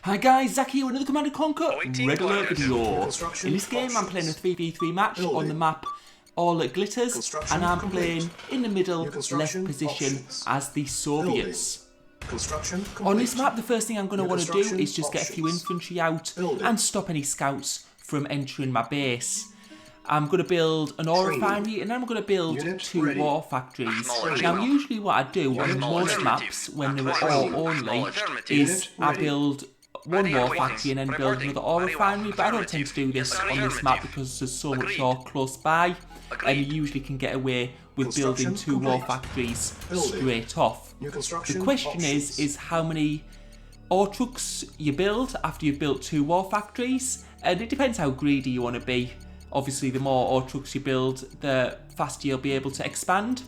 Hi guys, Zach here with another Command & Conquer regular video. In this game I'm playing a 3v3 match on the map All Glitters, and I'm playing in the middle left position as the Soviets. On this map the first thing I'm going to want to do is just get a few infantry out and stop any scouts from entering my base. I'm going to build an ore refinery and then I'm going to build 2 war factories. Now usually what I do on most maps when they're ore only is I build 1 war factory and then build another ore refinery, but I don't tend to do this on this map because there's so much ore close by and you usually can get away with building 2 war factories straight off. The question is how many ore trucks you build after you've built 2 war factories, and it depends how greedy you want to be. Obviously the more ore trucks you build, the faster you'll be able to expand.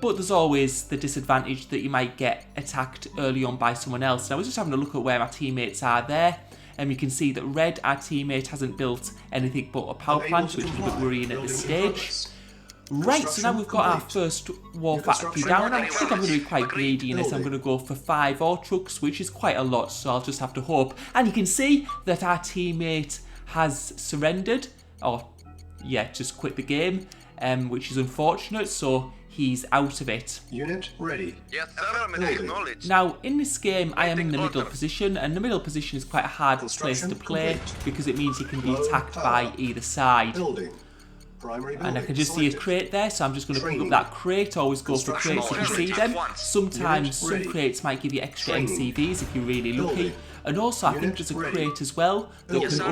But there's always the disadvantage that you might get attacked early on by someone else. And I was just having a look at where my teammates are there, and you can see that Red, our teammate, hasn't built anything but a power plant, which is a bit worrying at this stage. Right, so now we've got our first war factory down. I think I'm going to be quite greedy in this. I'm going to go for 5 ore trucks, which is quite a lot, so I'll just have to hope. And you can see that our teammate has surrendered, or yeah, just quit the game, which is unfortunate, so he's out of it. Unit ready. Yes, sir. Now, in this game, I am in the middle position, and the middle position is quite a hard place to play because it means you can be attacked by either side. And I can just see a crate there, so I'm just going to pick up that crate. Always go for crates if you see them. Sometimes some crates might give you extra MCVs if you're really lucky. And also, I think there's a crate as well that can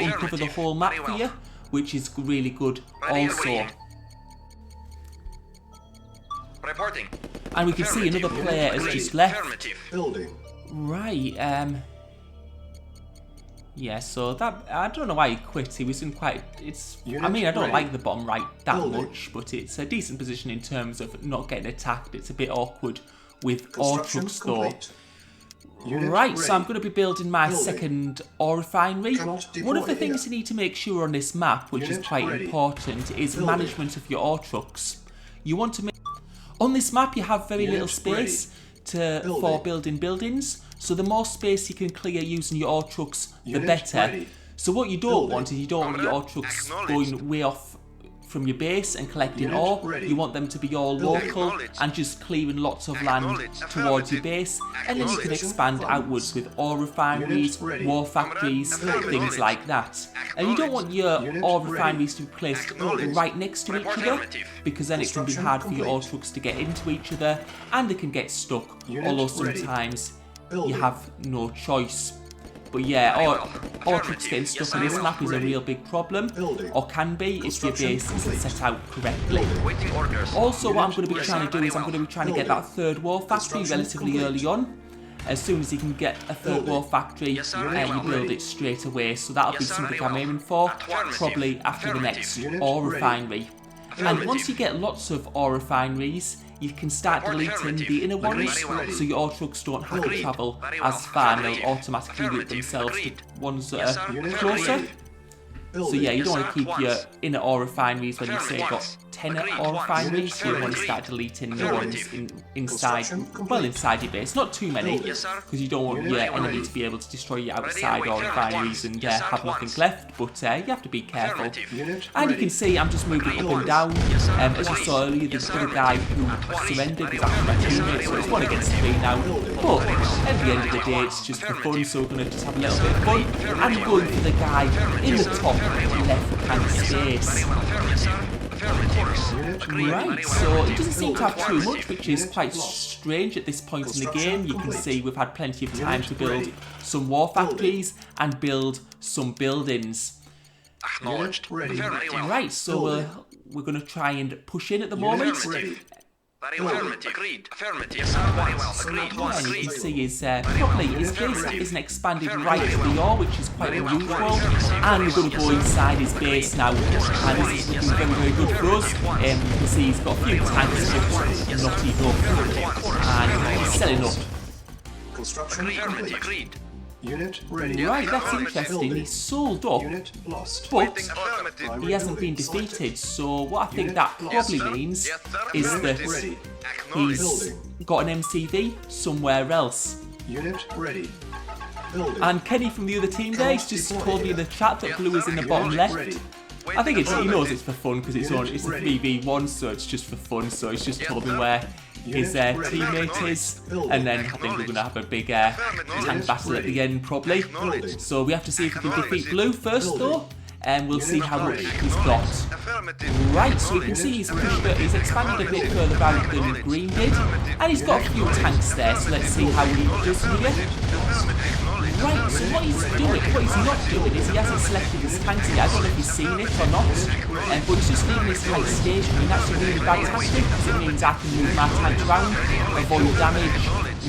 uncover the whole map for you, which is really good also. Reporting. And we can see another player has just left. Building. Right, yeah, so that, I don't know why he quit. He was in quite, I mean, I don't like the bottom right that much, but it's a decent position in terms of not getting attacked. It's a bit awkward with ore trucks though. Right, so I'm going to be building my second ore refinery. One of the things you need to make sure on this map, which is quite important, is management of your ore trucks. You want to make... On this map you have very little space for building buildings, so the more space you can clear using your ore trucks, the better. So what you don't want is you don't want your ore trucks going way off from your base and collecting ore. You want them to be all local and just clearing lots of land towards your base, and then you can expand outwards with ore refineries, war factories, things like that. And you don't want your ore refineries to be placed right next to each other, because then it can be hard for your ore trucks to get into each other and they can get stuck, although sometimes you have no choice. But yeah, ore trucks getting stuck on this map is a real big problem, or can be if your base isn't set out correctly. Also, what I'm going to be trying to do is I'm going to be trying to get that 3rd war factory relatively early on. As soon as you can get a 3rd war factory, you build it straight away. So that'll be something I'm aiming for, probably after the next ore refinery. And once you get lots of ore refineries, you can start deleting the inner ones, so your ore trucks don't have to travel as far and they'll automatically route themselves to ones that are closer. So yeah, you don't want to keep your inner ore refineries when you say you've got 10 ore refineries, so you want to start deleting the ones inside your base. Not too many, because you don't want your enemy to be able to destroy your outside ore refineries and have nothing left, but you have to be careful. And you can see I'm just moving up and down. As you saw earlier, the other guy who surrendered was actually my teammate, so it's 1 against 3 now. But at the end of the day, it's just for fun, so we're going to just have a little bit of fun. And I'm going for the guy in the top left-hand space. Right, so it doesn't seem to have too much, which is quite strange at this point in the game. You can see we've had plenty of time to build some war factories and build some buildings. Right, so we're going to try and push in at the moment. Agreed. Affirmative. Yes, sir. Very well. Agreed. And you can see his base isn't expanded right to the ore, which is quite unusual. And we're going to go inside his base now, and this is looking very, very good for us. You can see he's got a few tanks, but not enough. And he's selling up. Construction Agreed. Unit ready. Right, that's interesting. He's sold up, Unit lost. but he hasn't been defeated. So what I think that probably means is that he's got an MCV somewhere else. Unit ready. And Kenny from the other team there, he's just told me in the chat that blue is in the bottom left. I think he knows it's for fun because it's a 3v1, so it's just for fun. So he's just told me where his teammate is, and then I think we're going to have a big tank battle at the end probably. So we have to see if we can defeat blue first though, and we'll see how much he's got. Right, so we can see he's expanded a bit further out than green did, and he's got a few tanks there, so let's see how he does here. Right, so what he's not doing is he hasn't selected his tanks yet. I don't know if he's seen it or not, but he's just leaving his tank stationary, and that's a really bad tactic because it means I can move my tanks around, avoid damage,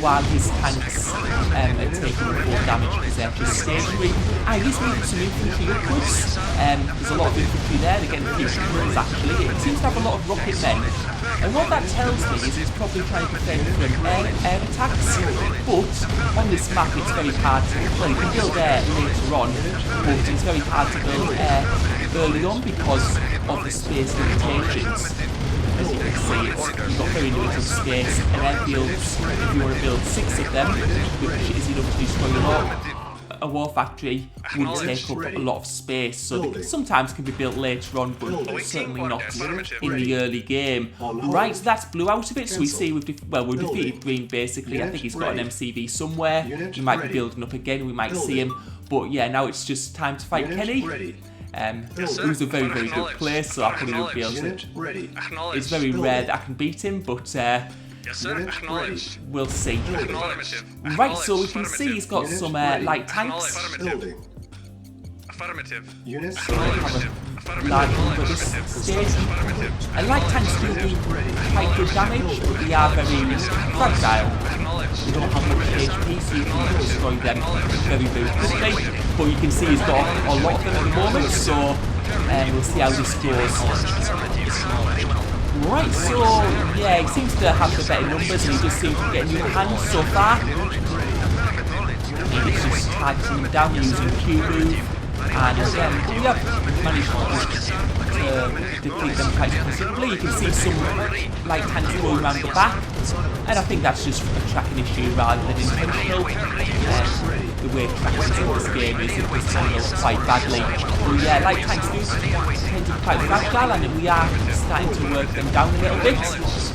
while his tanks are taking full damage because they're just stationary. And he's moving some infantry upwards. There's a lot of infantry there, they're getting a few kills actually. It seems to have a lot of rocket men. And what that tells me is he's probably trying to defend from air attacks, but on this map it's very hard to, well you can build air later on, but it's very hard to build air early on because of the space limitations. As you can see, you've got very limited space, and airfields, if you want to build 6 of them, which is enough to destroy a war factory, would take up a lot of space, so they sometimes can be built later on, but certainly not in the early game. Right, so that's blue out of it, so we see we've defeated green basically. I think he's got an MCV somewhere, he might be building up again, we might see him, but yeah, now it's just time to fight Kenny. It was a very, very good player, so I probably would be able to. It's very rare that I can beat him, but we'll see. Right, so we can see he's got some light tanks. Units Large number at this stage. And light tanks do quite good damage, but they are very fragile. You don't have much HP, so you can destroy them very, very quickly. But you can see he's got a lot of them at the moment, so we'll see how this goes. Right, so yeah, he seems to have the better numbers, and he just seems to get new hands so far. He's just targeting them down using Q move, and we have managed to defeat them quite considerably. You can see some light tanks going around the back, and I think that's just a tracking issue rather than intentional. The way tracking in this game is it was handled quite badly. But yeah, light tanks do tend to be quite fragile, and we are starting to work them down a little bit.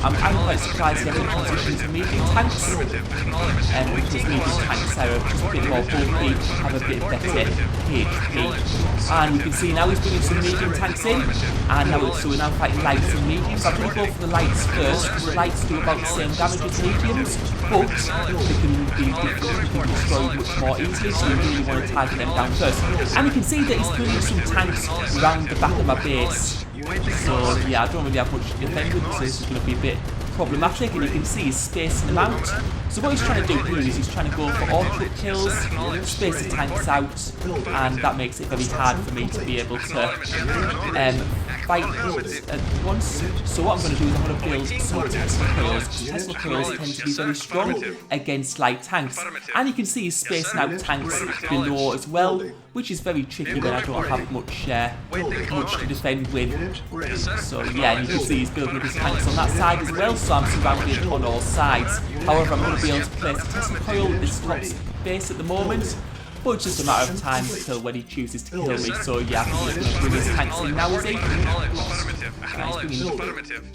I'm quite surprised they haven't transitioned to medium tanks, because medium tanks are just a bit more bulky, have a bit better HP. And we can see now he's bringing some medium tanks in, and now we're now fighting lights and mediums. I'm going to go for the lights first, because the lights do about the same damage as mediums, but they can be destroyed much more easily, so you really want to target them down first. And we can see that he's putting some tanks around the back of our base. So yeah, I don't really have much to defend with, so this is going to be a bit problematic, and you can see he's spacing them out. So what he's trying to do here is he's trying to go for all-truck kills, space the tanks out, and that makes it very hard for me to be able to fight at once. So what I'm going to do is I'm going to build some Tesla coils. Tesla coils tend to be very strong against light tanks, and you can see he's spacing out tanks below as well, which is very tricky when I don't have much to defend with. So yeah, and you can see he's building up his tanks on that side as well, so I'm surrounded on all sides. However, I'm going to be able to place a Tesla coil with this top base at the moment, but it's just a matter of time until when he chooses to kill me. So yeah, he's going to bring his tanks in now, is he? He's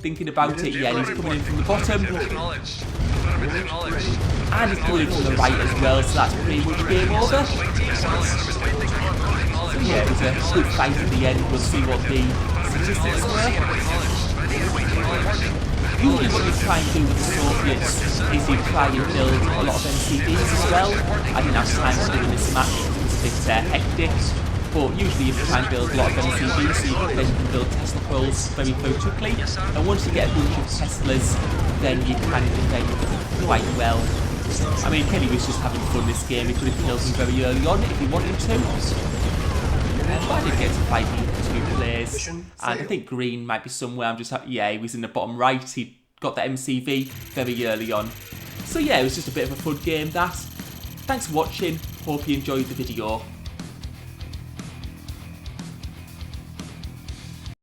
thinking about it, yeah, and he's coming in from the bottom. And he's coming in from the right as well, so that's pretty much game over. So yeah, it was a good fight at the end. We'll see what the statistics were. Usually what you try and do with the Soviets is you try and build a lot of MCVs as well. I didn't have time to do in this match, it was a bit hectic, but usually you try and build a lot of MCVs so you can build Tesla coils very, very quickly, and once you get a bunch of Teslas, then you can defend quite well. I mean, Kenny was just having fun this game. He could have killed him very early on if he wanted to. But I did get to fight the 2 players, and I think green might be somewhere. Yeah, he was in the bottom right. He got the MCV very early on. So yeah, it was just a bit of a fun game that. Thanks for watching. Hope you enjoyed the video.